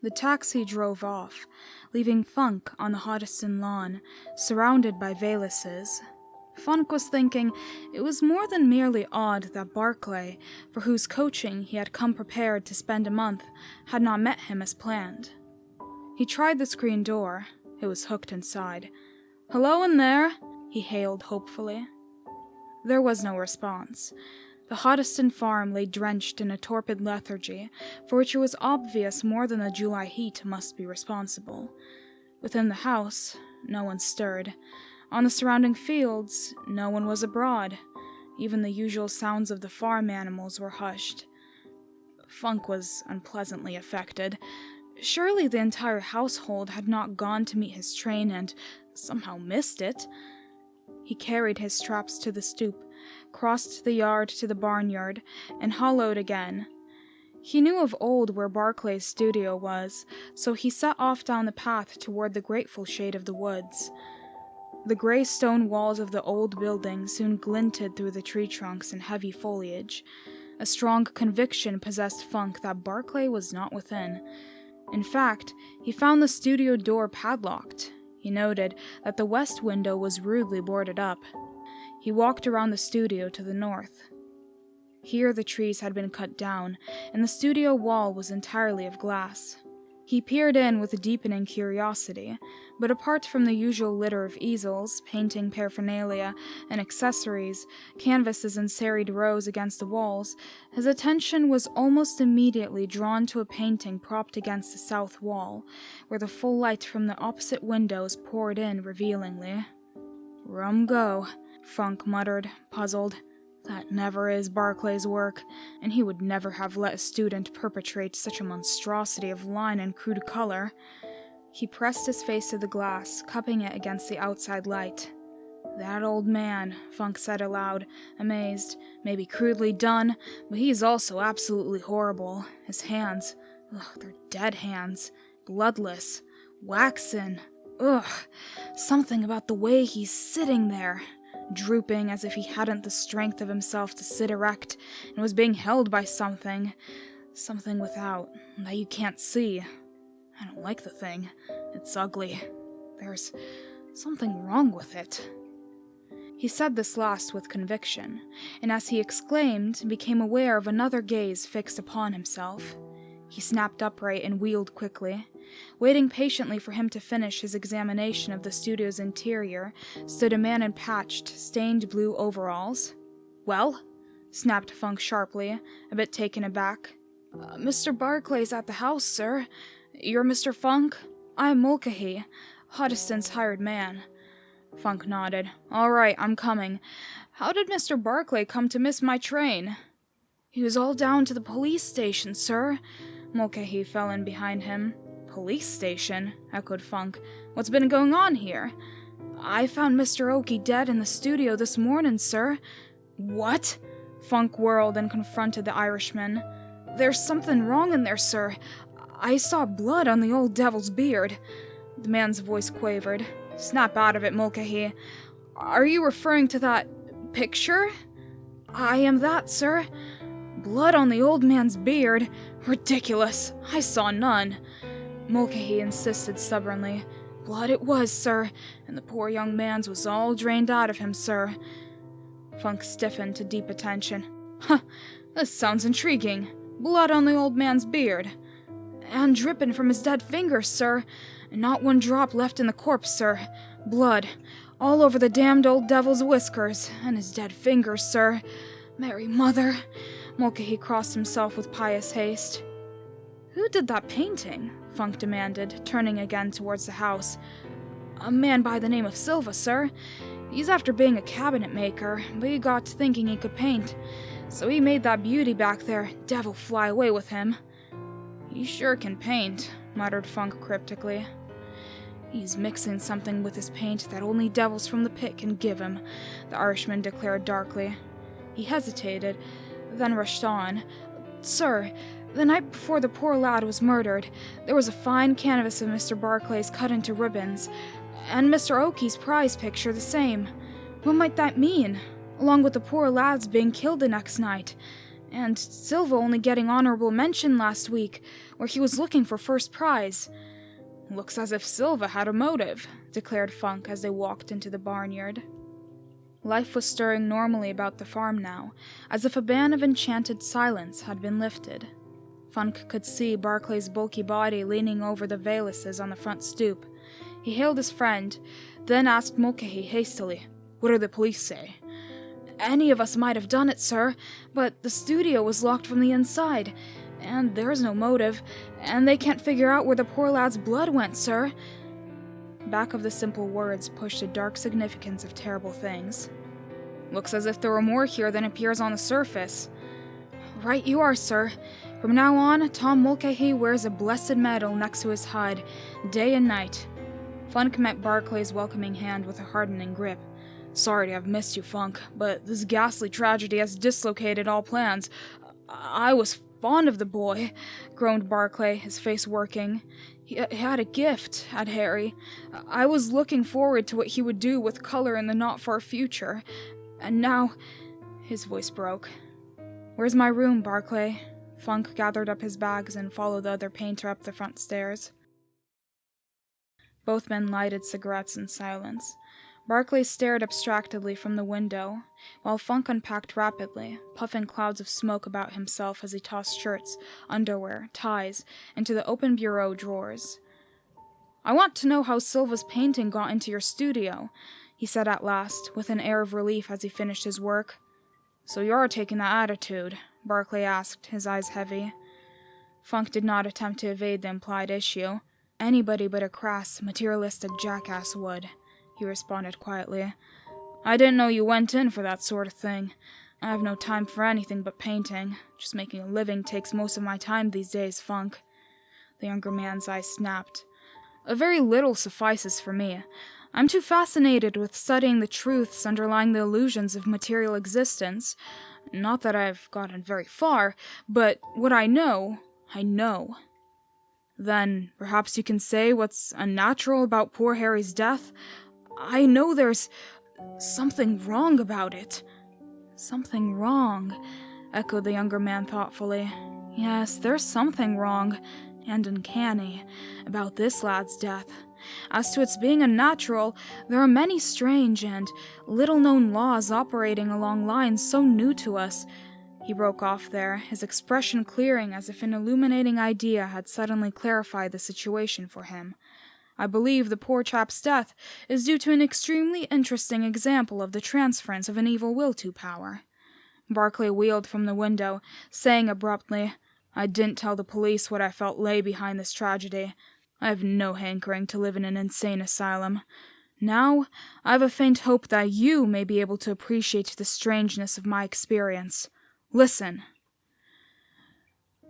The taxi drove off, leaving Funk on the Hoddesdon lawn, surrounded by Valises. Funk was thinking it was more than merely odd that Barclay, for whose coaching he had come prepared to spend a month, had not met him as planned. He tried the screen door. It was hooked inside. "Hello in there," he hailed hopefully. There was no response. The Hoddesdon farm lay drenched in a torpid lethargy, for which it was obvious more than the July heat must be responsible. Within the house, no one stirred. On the surrounding fields, no one was abroad. Even the usual sounds of the farm animals were hushed. Funk was unpleasantly affected. Surely the entire household had not gone to meet his train and somehow missed it. He carried his traps to the stoop, crossed the yard to the barnyard, and hollowed again. He knew of old where Barclay's studio was, so he set off down the path toward the grateful shade of the woods. The gray stone walls of the old building soon glinted through the tree trunks and heavy foliage. A strong conviction possessed Funk that Barclay was not within. In fact, he found the studio door padlocked. He noted that the west window was rudely boarded up. He walked around the studio to the north. Here the trees had been cut down, and the studio wall was entirely of glass. He peered in with deepening curiosity, but apart from the usual litter of easels, painting paraphernalia, and accessories, canvases in serried rows against the walls, his attention was almost immediately drawn to a painting propped against the south wall, where the full light from the opposite windows poured in revealingly. "Rum go," Funk muttered, puzzled. That never is Barclay's work, and he would never have let a student perpetrate such a monstrosity of line and crude color. He pressed his face to the glass, cupping it against the outside light. "That old man," Funk said aloud, amazed. "Maybe crudely done, but he's also absolutely horrible. His hands, they're dead hands. Bloodless. Waxen. Something about the way he's sitting there. Drooping as if he hadn't the strength of himself to sit erect and was being held by something without, that you can't see. I don't like the thing. It's ugly. There's something wrong with it." He said this last with conviction, and as he exclaimed, became aware of another gaze fixed upon himself. He snapped upright and wheeled quickly. Waiting patiently for him to finish his examination of the studio's interior stood a man in patched, stained blue overalls. "Well?" snapped Funk sharply, a bit taken aback. "Mr. Barclay's at the house, sir. You're Mr. Funk? I'm Mulcahy, Hoddesdon's hired man." Funk nodded. "All right, I'm coming. How did Mr. Barclay come to miss my train?" "He was all down to the police station, sir." Mulcahy fell in behind him. "Police station?" echoed Funk. "What's been going on here?" "I found Mr. Oakey dead in the studio this morning, sir." "What?" Funk whirled and confronted the Irishman. "There's something wrong in there, sir. I saw blood on the old devil's beard." The man's voice quavered. "Snap out of it, Mulcahy. Are you referring to that picture?" "I am that, sir." "Blood on the old man's beard? Ridiculous. I saw none." Mulcahy insisted stubbornly. "Blood it was, sir, and the poor young man's was all drained out of him, sir." Funk stiffened to deep attention. "Huh, this sounds intriguing. Blood on the old man's beard." "And dripping from his dead fingers, sir. And not one drop left in the corpse, sir. Blood all over the damned old devil's whiskers, and his dead fingers, sir. Mary Mother." Mulcahy crossed himself with pious haste. "Who did that painting?" Funk demanded, turning again towards the house. "A man by the name of Silva, sir. He's after being a cabinet maker, but he got to thinking he could paint. So he made that beauty back there, devil fly away with him." "He sure can paint," muttered Funk cryptically. "He's mixing something with his paint that only devils from the pit can give him," the Irishman declared darkly. He hesitated, then rushed on. "Sir, the night before the poor lad was murdered, there was a fine canvas of Mr. Barclay's cut into ribbons, and Mr. Oakey's prize picture the same. What might that mean, along with the poor lad's being killed the next night? And Silva only getting honorable mention last week, where he was looking for first prize. Looks as if Silva had a motive, declared Funk as they walked into the barnyard. Life was stirring normally about the farm now, as if a ban of enchanted silence had been lifted. Funk could see Barclay's bulky body leaning over the valises on the front stoop. He hailed his friend, then asked Mulcahy hastily, "What do the police say?" "Any of us might have done it, sir, but the studio was locked from the inside, and there's no motive, and they can't figure out where the poor lad's blood went, sir." Back of the simple words pushed a dark significance of terrible things. "Looks as if there were more here than appears on the surface." "Right you are, sir. From now on, Tom Mulcahy wears a blessed medal next to his hide, day and night." Funk met Barclay's welcoming hand with a hardening grip. "Sorry to have missed you, Funk, but this ghastly tragedy has dislocated all plans. I was fond of the boy," groaned Barclay, his face working. He had a gift, had Harry. I was looking forward to what he would do with color in the not-far future. And now..." His voice broke. "Where's my room, Barclay?" Funk gathered up his bags and followed the other painter up the front stairs. Both men lighted cigarettes in silence. Barclay stared abstractedly from the window, while Funk unpacked rapidly, puffing clouds of smoke about himself as he tossed shirts, underwear, ties into the open bureau drawers. "I want to know how Silva's painting got into your studio," he said at last, with an air of relief as he finished his work. "So you're taking that attitude?" Barclay asked, his eyes heavy. Funk did not attempt to evade the implied issue. "Anybody but a crass, materialistic jackass would," he responded quietly. "I didn't know you went in for that sort of thing. I have no time for anything but painting. Just making a living takes most of my time these days, Funk." The younger man's eyes snapped. "A very little suffices for me. I'm too fascinated with studying the truths underlying the illusions of material existence. Not that I've gotten very far, but what I know, I know." "Then perhaps you can say what's unnatural about poor Harry's death? I know there's something wrong about it." "Something wrong," echoed the younger man thoughtfully. "Yes, there's something wrong, and uncanny, about this lad's death. As to its being unnatural, there are many strange and little-known laws operating along lines so new to us." He broke off there, his expression clearing as if an illuminating idea had suddenly clarified the situation for him. "I believe the poor chap's death is due to an extremely interesting example of the transference of an evil will to power." Barclay wheeled from the window, saying abruptly, "I didn't tell the police what I felt lay behind this tragedy. I have no hankering to live in an insane asylum. Now, I have a faint hope that you may be able to appreciate the strangeness of my experience. Listen.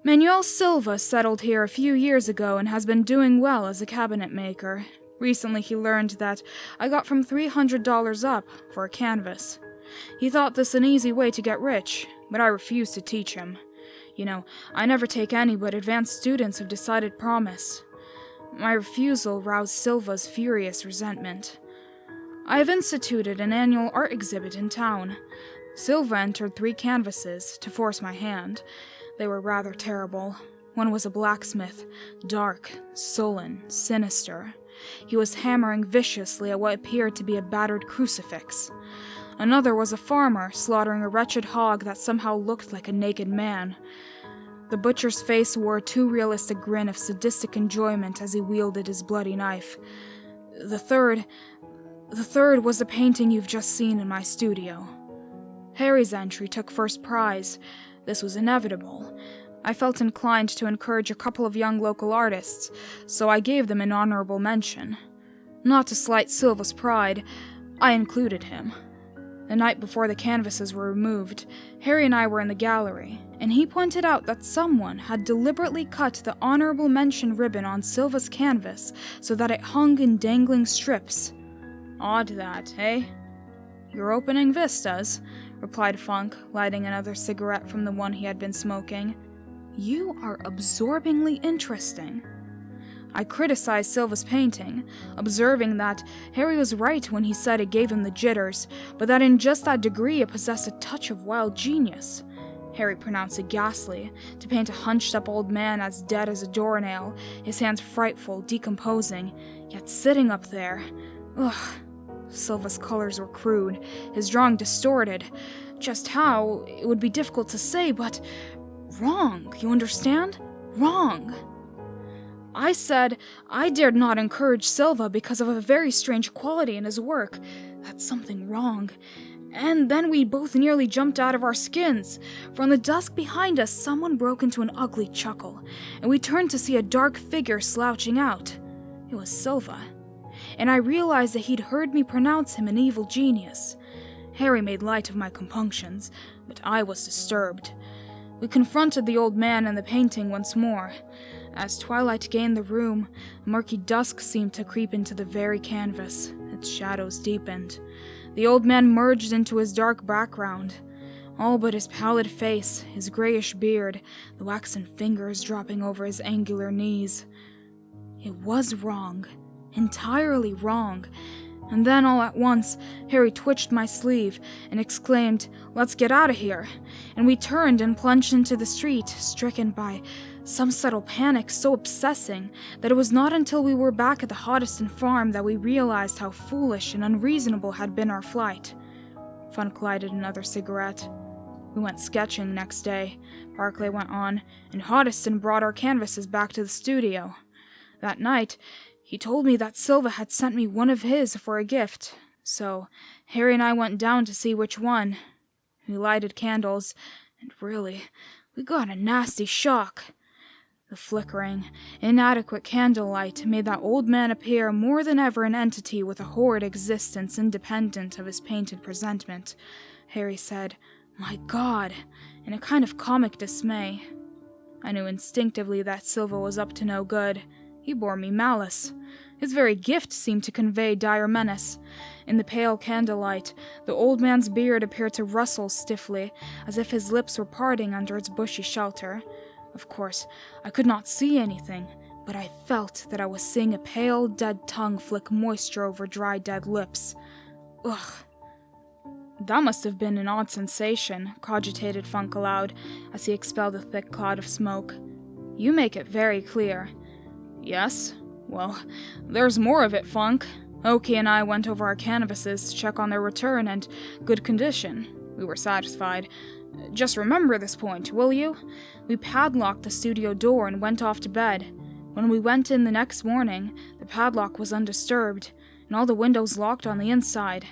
Manuel Silva settled here a few years ago and has been doing well as a cabinet maker. Recently he learned that I got from $300 up for a canvas. He thought this an easy way to get rich, but I refused to teach him. You know, I never take any but advanced students of decided promise. My refusal roused Silva's furious resentment. I have instituted an annual art exhibit in town. Silva entered 3 canvases to force my hand. They were rather terrible. One was a blacksmith, dark, sullen, sinister. He was hammering viciously at what appeared to be a battered crucifix. Another was a farmer slaughtering a wretched hog that somehow looked like a naked man. The butcher's face wore a too realistic grin of sadistic enjoyment as he wielded his bloody knife. The third was the painting you've just seen in my studio. Harry's entry took first prize. This was inevitable. I felt inclined to encourage a couple of young local artists, so I gave them an honorable mention. Not to slight Silva's pride, I included him. The night before the canvases were removed, Harry and I were in the gallery, and he pointed out that someone had deliberately cut the honorable mention ribbon on Silva's canvas so that it hung in dangling strips. Odd that, eh? You're opening vistas, replied Funk, lighting another cigarette from the one he had been smoking. You are absorbingly interesting. I criticized Silva's painting, observing that Harry was right when he said it gave him the jitters, but that in just that degree it possessed a touch of wild genius. Harry pronounced it ghastly, to paint a hunched-up old man as dead as a doornail, his hands frightful, decomposing, yet sitting up there. Ugh. Silva's colors were crude, his drawing distorted. Just how, it would be difficult to say, but wrong, you understand? Wrong. I said I dared not encourage Silva because of a very strange quality in his work. That's something wrong. And then we both nearly jumped out of our skins. From the dusk behind us, someone broke into an ugly chuckle, and we turned to see a dark figure slouching out. It was Silva. And I realized that he'd heard me pronounce him an evil genius. Harry made light of my compunctions, but I was disturbed. We confronted the old man and the painting once more. As twilight gained the room, a murky dusk seemed to creep into the very canvas. Its shadows deepened. The old man merged into his dark background. All but his pallid face, his grayish beard, the waxen fingers dropping over his angular knees. It was wrong. Entirely wrong. And then, all at once, Harry twitched my sleeve and exclaimed, "Let's get out of here!" And we turned and plunged into the street, stricken by some subtle panic so obsessing that it was not until we were back at the Hoddesdon farm that we realized how foolish and unreasonable had been our flight. Funk lighted another cigarette. We went sketching next day, Barclay went on, and Hoddesdon brought our canvases back to the studio. That night, he told me that Silva had sent me one of his for a gift, so Harry and I went down to see which one. We lighted candles, and really, we got a nasty shock. The flickering, inadequate candlelight made that old man appear more than ever an entity with a horrid existence independent of his painted presentment. Harry said, "My God," in a kind of comic dismay. I knew instinctively that Silva was up to no good. He bore me malice. His very gift seemed to convey dire menace. In the pale candlelight, the old man's beard appeared to rustle stiffly, as if his lips were parting under its bushy shelter. Of course, I could not see anything, but I felt that I was seeing a pale, dead tongue flick moisture over dry, dead lips. Ugh. That must have been an odd sensation, cogitated Funk aloud, as he expelled a thick cloud of smoke. You make it very clear. Yes? Well, there's more of it, Funk. Oki and I went over our canvases to check on their return and good condition. We were satisfied. Just remember this point, will you? We padlocked the studio door and went off to bed. When we went in the next morning, the padlock was undisturbed, and all the windows locked on the inside.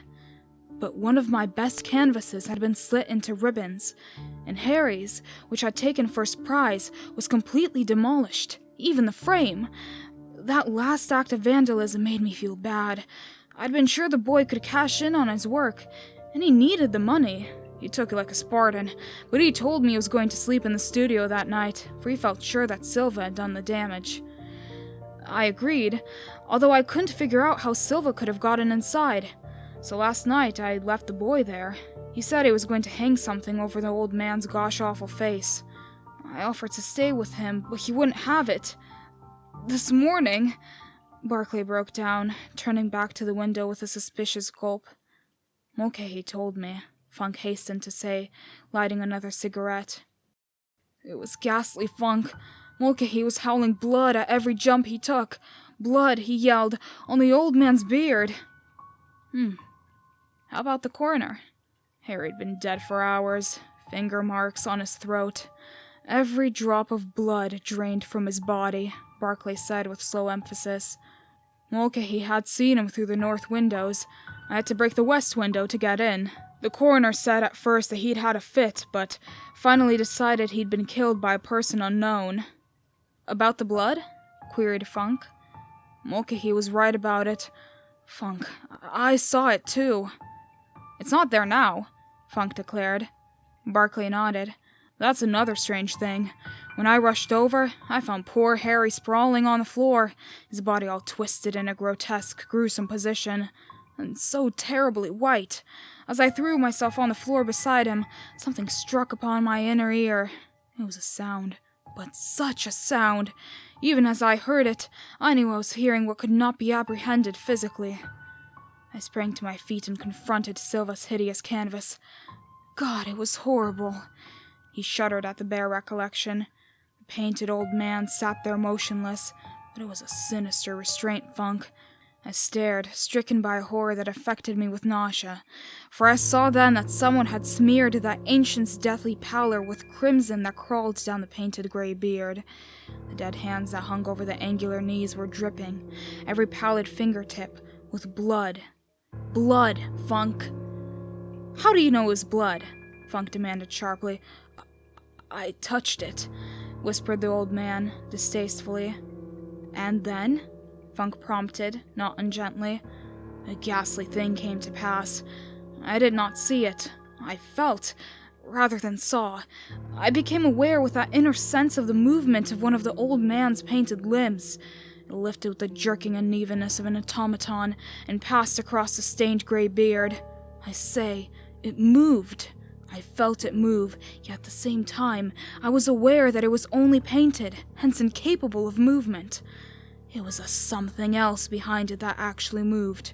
But one of my best canvases had been slit into ribbons, and Harry's, which had taken first prize, was completely demolished, even the frame. That last act of vandalism made me feel bad. I'd been sure the boy could cash in on his work, and he needed the money. He took it like a Spartan, but he told me he was going to sleep in the studio that night, for he felt sure that Silva had done the damage. I agreed, although I couldn't figure out how Silva could have gotten inside. So last night I left the boy there. He said he was going to hang something over the old man's gosh-awful face. I offered to stay with him, but he wouldn't have it. This morning... Barclay broke down, turning back to the window with a suspicious gulp. Mulcahy told me, Funk hastened to say, lighting another cigarette. It was ghastly, Funk. Mulcahy was howling blood at every jump he took. Blood, he yelled, on the old man's beard. How about the coroner? Harry'd been dead for hours, finger marks on his throat. Every drop of blood drained from his body, Barclay said with slow emphasis. Mulcahy had seen him through the north windows. I had to break the west window to get in. The coroner said at first that he'd had a fit, but finally decided he'd been killed by a person unknown. About the blood? Queried Funk. Mulcahy was right about it. Funk, I saw it too. It's not there now, Funk declared. Barclay nodded. That's another strange thing. When I rushed over, I found poor Harry sprawling on the floor, his body all twisted in a grotesque, gruesome position, and so terribly white. As I threw myself on the floor beside him, something struck upon my inner ear. It was a sound, but such a sound! Even as I heard it, I knew I was hearing what could not be apprehended physically. I sprang to my feet and confronted Silva's hideous canvas. God, it was horrible. He shuddered at the bare recollection. The painted old man sat there motionless, but it was a sinister restraint, Funk. I stared, stricken by a horror that affected me with nausea, for I saw then that someone had smeared that ancient's deathly pallor with crimson that crawled down the painted gray beard. The dead hands that hung over the angular knees were dripping, every pallid fingertip, with blood. Blood, Funk. How do you know it was blood? Funk demanded sharply. I touched it, whispered the old man, distastefully. And then? Funk prompted, not ungently. A ghastly thing came to pass. I did not see it. I felt, rather than saw. I became aware with that inner sense of the movement of one of the old man's painted limbs. It lifted with the jerking unevenness of an automaton and passed across the stained gray beard. I say, it moved. I felt it move, yet at the same time, I was aware that it was only painted, hence incapable of movement. It was a something else behind it that actually moved.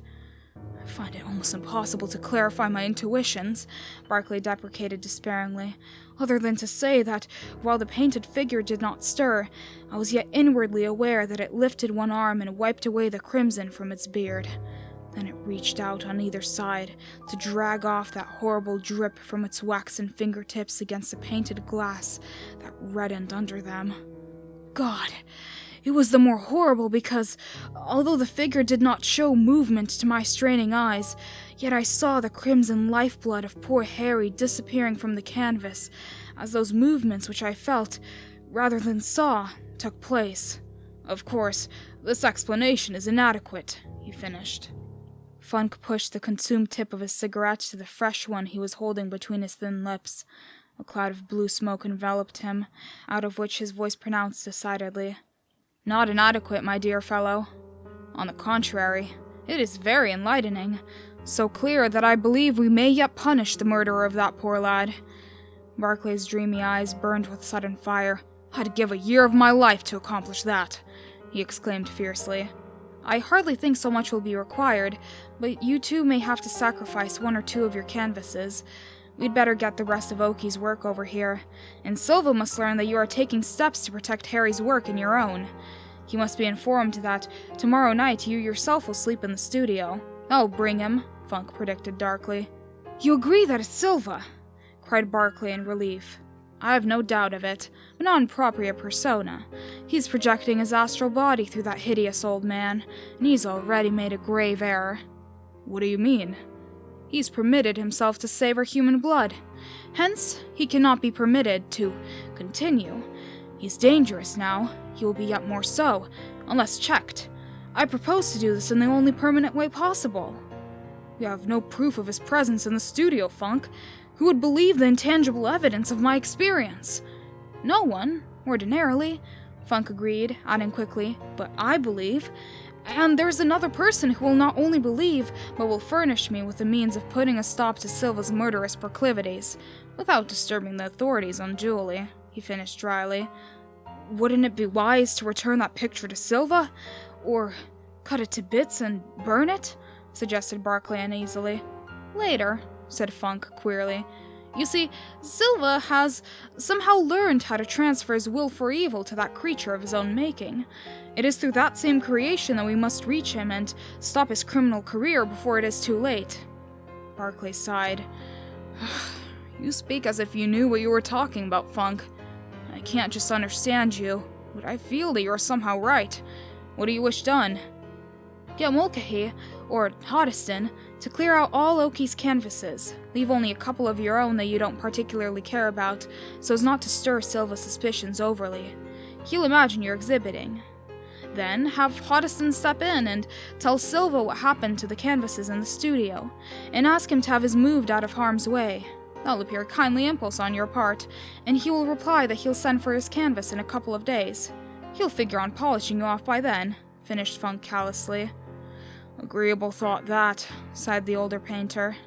I find it almost impossible to clarify my intuitions, Barclay deprecated despairingly, other than to say that, while the painted figure did not stir, I was yet inwardly aware that it lifted one arm and wiped away the crimson from its beard. Then it reached out on either side to drag off that horrible drip from its waxen fingertips against the painted glass that reddened under them. God! It was the more horrible because, although the figure did not show movement to my straining eyes, yet I saw the crimson lifeblood of poor Harry disappearing from the canvas, as those movements which I felt, rather than saw, took place. Of course, this explanation is inadequate, he finished. Funk pushed the consumed tip of his cigarette to the fresh one he was holding between his thin lips. A cloud of blue smoke enveloped him, out of which his voice pronounced decidedly. Not inadequate, my dear fellow. On the contrary, it is very enlightening, so clear that I believe we may yet punish the murderer of that poor lad. Barclay's dreamy eyes burned with sudden fire. I'd give a year of my life to accomplish that, he exclaimed fiercely. I hardly think so much will be required, but you too may have to sacrifice one or two of your canvases. We'd better get the rest of Oki's work over here, and Silva must learn that you are taking steps to protect Harry's work and your own. He must be informed that tomorrow night you yourself will sleep in the studio. I'll bring him, Funk predicted darkly. You agree that it's Silva? Cried Barclay in relief. I have no doubt of it, but non propria persona. He's projecting his astral body through that hideous old man, and he's already made a grave error. What do you mean? He's permitted himself to savor human blood. Hence, he cannot be permitted to continue. He's dangerous now. He will be yet more so, unless checked. I propose to do this in the only permanent way possible. We have no proof of his presence in the studio, Funk. Who would believe the intangible evidence of my experience? No one, ordinarily, Funk agreed, adding quickly, but I believe. And there's another person who will not only believe, but will furnish me with the means of putting a stop to Silva's murderous proclivities, without disturbing the authorities unduly, he finished dryly. Wouldn't it be wise to return that picture to Silva? Or cut it to bits and burn it? Suggested Barclay uneasily. Later, said Funk queerly. You see, Silva has somehow learned how to transfer his will for evil to that creature of his own making. It is through that same creation that we must reach him and stop his criminal career before it is too late. Barclay sighed. You speak as if you knew what you were talking about, Funk. I can't just understand you, but I feel that you are somehow right. What do you wish done? Get Mulcahy, or Hoddesdon, to clear out all Oki's canvases. Leave only a couple of your own that you don't particularly care about, so as not to stir Silva's suspicions overly. He'll imagine you're exhibiting. Then have Hoddesdon step in and tell Silva what happened to the canvases in the studio, and ask him to have his moved out of harm's way. That'll appear a kindly impulse on your part, and he will reply that he'll send for his canvas in a couple of days. He'll figure on polishing you off by then, finished Funk callously. Agreeable thought that, sighed the older painter.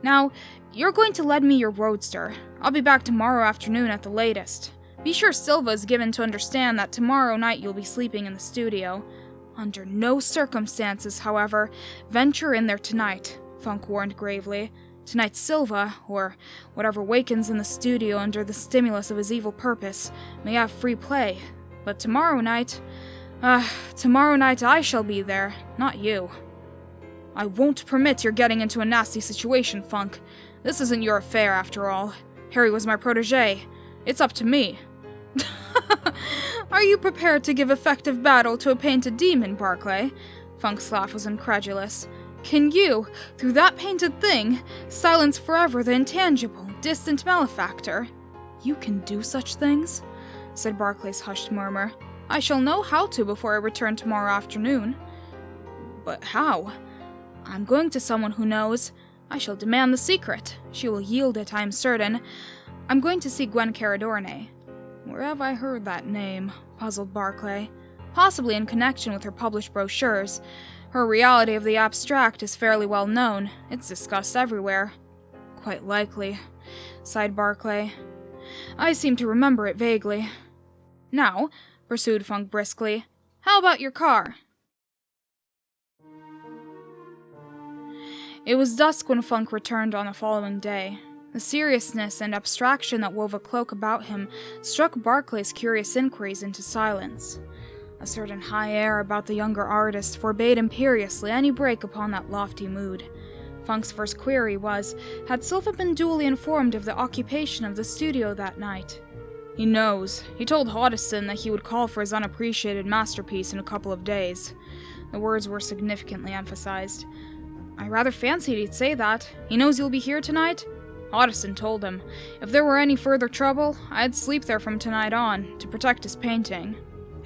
Now, you're going to lend me your roadster. I'll be back tomorrow afternoon at the latest. Be sure Silva is given to understand that tomorrow night you'll be sleeping in the studio. Under no circumstances, however, venture in there tonight, Funk warned gravely. Tonight Silva, or whatever wakens in the studio under the stimulus of his evil purpose, may have free play. But tomorrow night I shall be there, not you. I won't permit your getting into a nasty situation, Funk. This isn't your affair, after all. Harry was my protégé. It's up to me. Are you prepared to give effective battle to a painted demon, Barclay? Funk's laugh was incredulous. Can you, through that painted thing, silence forever the intangible, distant malefactor? You can do such things? Said Barclay's hushed murmur. I shall know how to before I return tomorrow afternoon. But how? I'm going to someone who knows. I shall demand the secret. She will yield it, I am certain. I'm going to see Gwen Caradorne. Where have I heard that name? Puzzled Barclay. Possibly in connection with her published brochures. Her reality of the abstract is fairly well known. It's discussed everywhere. Quite likely, sighed Barclay. I seem to remember it vaguely. Now, pursued Funk briskly, how about your car? It was dusk when Funk returned on the following day. The seriousness and abstraction that wove a cloak about him struck Barclay's curious inquiries into silence. A certain high air about the younger artist forbade imperiously any break upon that lofty mood. Funk's first query was, had Silva been duly informed of the occupation of the studio that night? He knows. He told Hodgson that he would call for his unappreciated masterpiece in a couple of days. The words were significantly emphasized. I rather fancied he'd say that. He knows you'll be here tonight? Hodgson told him. If there were any further trouble, I'd sleep there from tonight on, to protect his painting.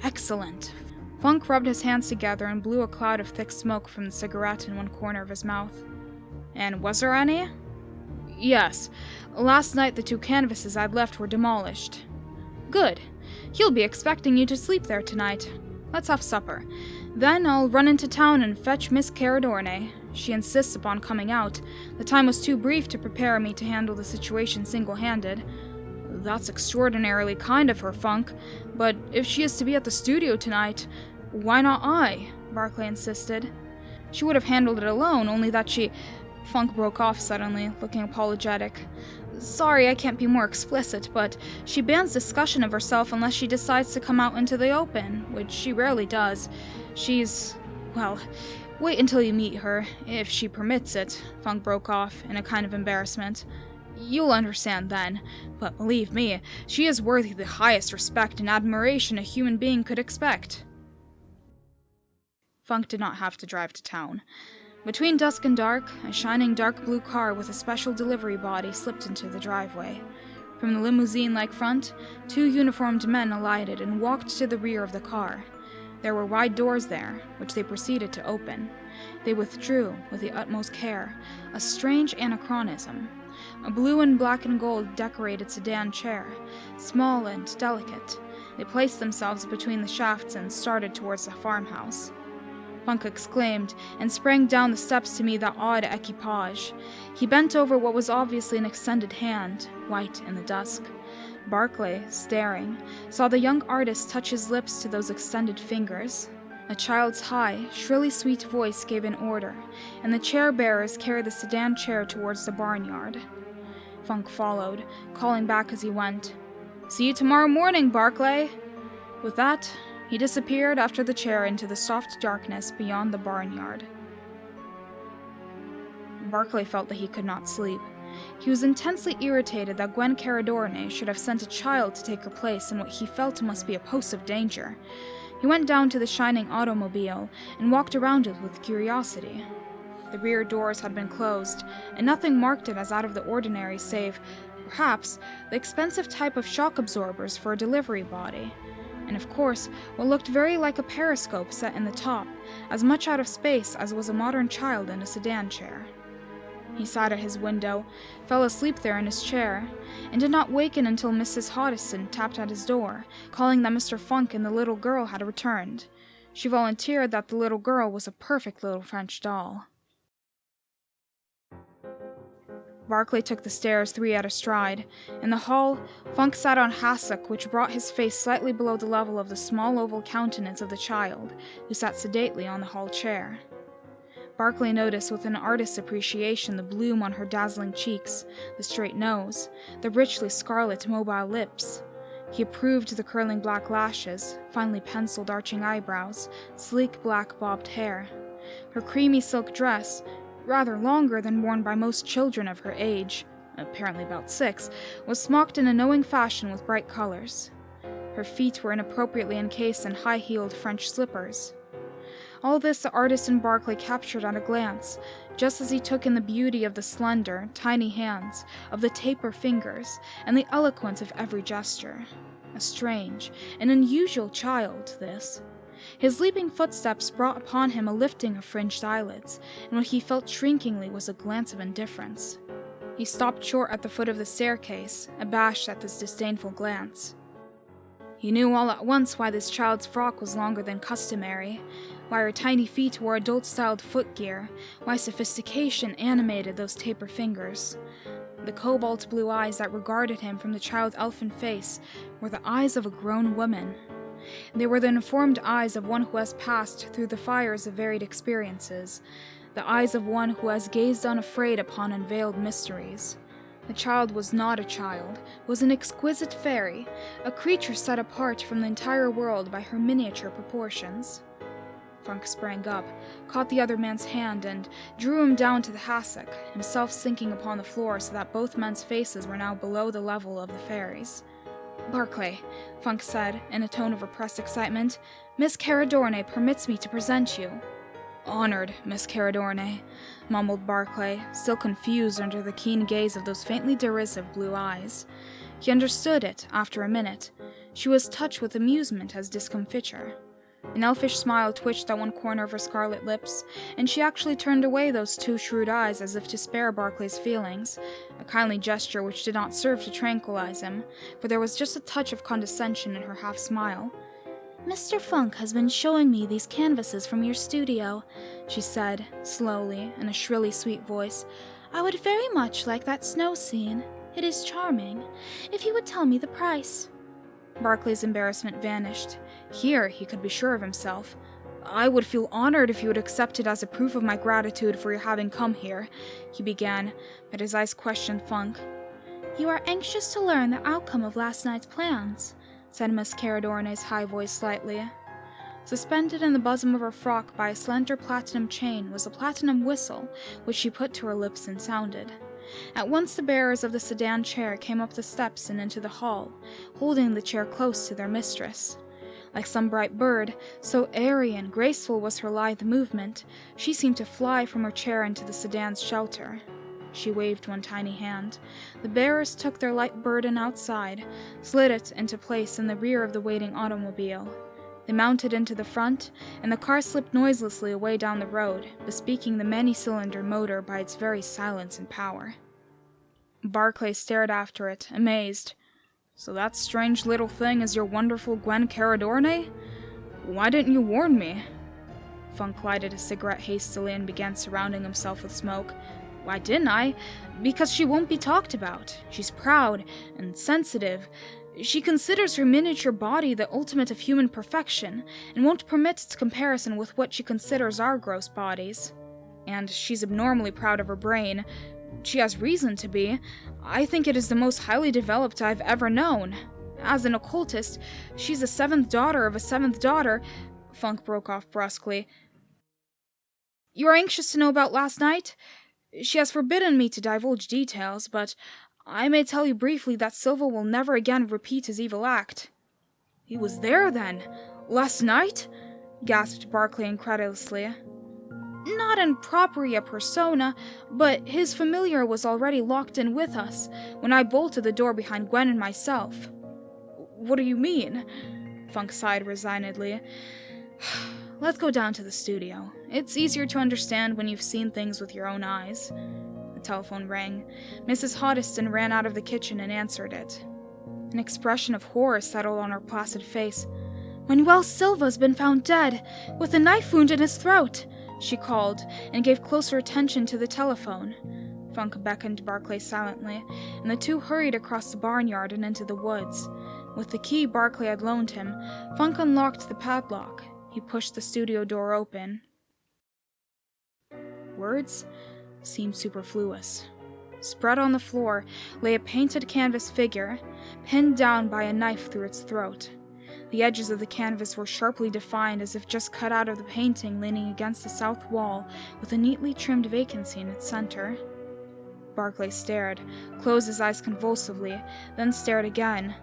Excellent. Funk rubbed his hands together and blew a cloud of thick smoke from the cigarette in one corner of his mouth. And was there any? Yes. Last night the 2 canvases I'd left were demolished. Good. He'll be expecting you to sleep there tonight. Let's have supper. Then I'll run into town and fetch Miss Caradorne. She insists upon coming out. The time was too brief to prepare me to handle the situation single-handed. That's extraordinarily kind of her, Funk. But if she is to be at the studio tonight, why not I? Barclay insisted. She would have handled it alone, only that she... Funk broke off suddenly, looking apologetic. Sorry I can't be more explicit, but she bans discussion of herself unless she decides to come out into the open, which she rarely does. She's... well, wait until you meet her, if she permits it, Funk broke off, in a kind of embarrassment. You'll understand then, but believe me, she is worthy the highest respect and admiration a human being could expect. Funk did not have to drive to town. Between dusk and dark, a shining dark blue car with a special delivery body slipped into the driveway. From the limousine-like front, 2 uniformed men alighted and walked to the rear of the car. There were wide doors there, which they proceeded to open. They withdrew with the utmost care, a strange anachronism. A blue and black and gold decorated sedan chair, small and delicate. They placed themselves between the shafts and started towards the farmhouse. Funk exclaimed, and sprang down the steps to meet that odd equipage. He bent over what was obviously an extended hand, white in the dusk. Barclay, staring, saw the young artist touch his lips to those extended fingers. A child's high, shrilly sweet voice gave an order, and the chair-bearers carried the sedan chair towards the barnyard. Funk followed, calling back as he went, "See you tomorrow morning, Barclay!" With that, he disappeared after the chair into the soft darkness beyond the barnyard. Barclay felt that he could not sleep. He was intensely irritated that Gwen Caradorne should have sent a child to take her place in what he felt must be a post of danger. He went down to the shining automobile and walked around it with curiosity. The rear doors had been closed, and nothing marked it as out of the ordinary save, perhaps, the expensive type of shock absorbers for a delivery body. And of course, what looked very like a periscope set in the top, as much out of space as was a modern child in a sedan chair. He sat at his window, fell asleep there in his chair, and did not waken until Mrs. Hodgson tapped at his door, calling that Mr. Funk and the little girl had returned. She volunteered that the little girl was a perfect little French doll. Barclay took the stairs 3 at a stride. In the hall, Funk sat on a hassock which brought his face slightly below the level of the small oval countenance of the child, who sat sedately on the hall chair. Barclay noticed with an artist's appreciation the bloom on her dazzling cheeks, the straight nose, the richly scarlet, mobile lips. He approved the curling black lashes, finely penciled arching eyebrows, sleek black bobbed hair. Her creamy silk dress, rather longer than worn by most children of her age, apparently about 6, was smocked in a knowing fashion with bright colors. Her feet were inappropriately encased in high-heeled French slippers. All this the artist in Barclay captured at a glance, just as he took in the beauty of the slender, tiny hands, of the taper fingers, and the eloquence of every gesture. A strange, an unusual child, this. His leaping footsteps brought upon him a lifting of fringed eyelids, and what he felt shrinkingly was a glance of indifference. He stopped short at the foot of the staircase, abashed at this disdainful glance. He knew all at once why this child's frock was longer than customary, why her tiny feet wore adult-styled footgear, why sophistication animated those taper fingers. The cobalt blue eyes that regarded him from the child's elfin face were the eyes of a grown woman. They were the informed eyes of one who has passed through the fires of varied experiences, the eyes of one who has gazed unafraid upon unveiled mysteries. The child was not a child, was an exquisite fairy, a creature set apart from the entire world by her miniature proportions. Funk sprang up, caught the other man's hand, and drew him down to the hassock, himself sinking upon the floor so that both men's faces were now below the level of the fairy's. "Barclay," Funk said, in a tone of repressed excitement, "Miss Caradorne permits me to present you." "Honored, Miss Caradorne," mumbled Barclay, still confused under the keen gaze of those faintly derisive blue eyes. He understood it, after a minute. She was touched with amusement as discomfiture. An elfish smile twitched at one corner of her scarlet lips, and she actually turned away those two shrewd eyes as if to spare Barclay's feelings, a kindly gesture which did not serve to tranquilize him, for there was just a touch of condescension in her half-smile. "Mr. Funk has been showing me these canvases from your studio," she said, slowly, in a shrilly sweet voice. "I would very much like that snow scene. It is charming. If you would tell me the price." Barclay's embarrassment vanished. Here he could be sure of himself. "I would feel honored if you would accept it as a proof of my gratitude for your having come here," he began, but his eyes questioned Funk. "You are anxious to learn the outcome of last night's plans," said Miss Caradorne's high voice slightly. Suspended in the bosom of her frock by a slender platinum chain was a platinum whistle, which she put to her lips and sounded. At once the bearers of the sedan chair came up the steps and into the hall, holding the chair close to their mistress. Like some bright bird, so airy and graceful was her lithe movement, she seemed to fly from her chair into the sedan's shelter. She waved one tiny hand. The bearers took their light burden outside, slid it into place in the rear of the waiting automobile. They mounted into the front, and the car slipped noiselessly away down the road, bespeaking the many-cylinder motor by its very silence and power. Barclay stared after it, amazed. "So that strange little thing is your wonderful Gwen Caradorne? Why didn't you warn me?" Funk lighted a cigarette hastily and began surrounding himself with smoke. "Why didn't I? Because she won't be talked about. She's proud and sensitive. She considers her miniature body the ultimate of human perfection, and won't permit its comparison with what she considers our gross bodies. And she's abnormally proud of her brain. She has reason to be. I think it is the most highly developed I've ever known. As an occultist, she's the 7th daughter of a 7th daughter—" Funk broke off brusquely. "You are anxious to know about last night? She has forbidden me to divulge details, but I may tell you briefly that Silva will never again repeat his evil act." "He was there, then? Last night?" gasped Barclay incredulously. "Not in propria persona, but his familiar was already locked in with us, when I bolted the door behind Gwen and myself." "What do you mean?" Funk sighed resignedly. "Let's go down to the studio. It's easier to understand when you've seen things with your own eyes." The telephone rang. Mrs. Hoddesdon ran out of the kitchen and answered it. An expression of horror settled on her placid face. "Manuel Silva's been found dead, with a knife wound in his throat," she called, and gave closer attention to the telephone. Funk beckoned Barclay silently, and the two hurried across the barnyard and into the woods. With the key Barclay had loaned him, Funk unlocked the padlock. He pushed the studio door open. Words seemed superfluous. Spread on the floor lay a painted canvas figure, pinned down by a knife through its throat. The edges of the canvas were sharply defined, as if just cut out of the painting, leaning against the south wall with a neatly trimmed vacancy in its center. Barclay stared, closed his eyes convulsively, then stared again.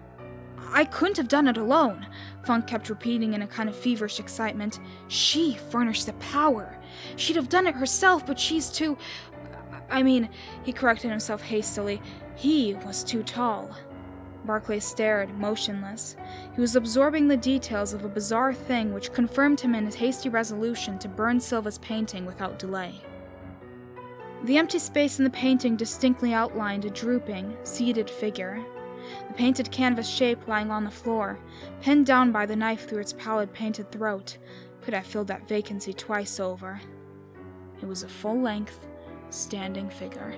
"I couldn't have done it alone," Funk kept repeating in a kind of feverish excitement. "She furnished the power. She'd have done it herself, but she's too... he corrected himself hastily. He was too tall." Barclay stared, motionless. He was absorbing the details of a bizarre thing which confirmed him in his hasty resolution to burn Silva's painting without delay. The empty space in the painting distinctly outlined a drooping, seated figure. The painted canvas shape lying on the floor, pinned down by the knife through its pallid painted throat, could have filled that vacancy twice over. It was a full-length, standing figure.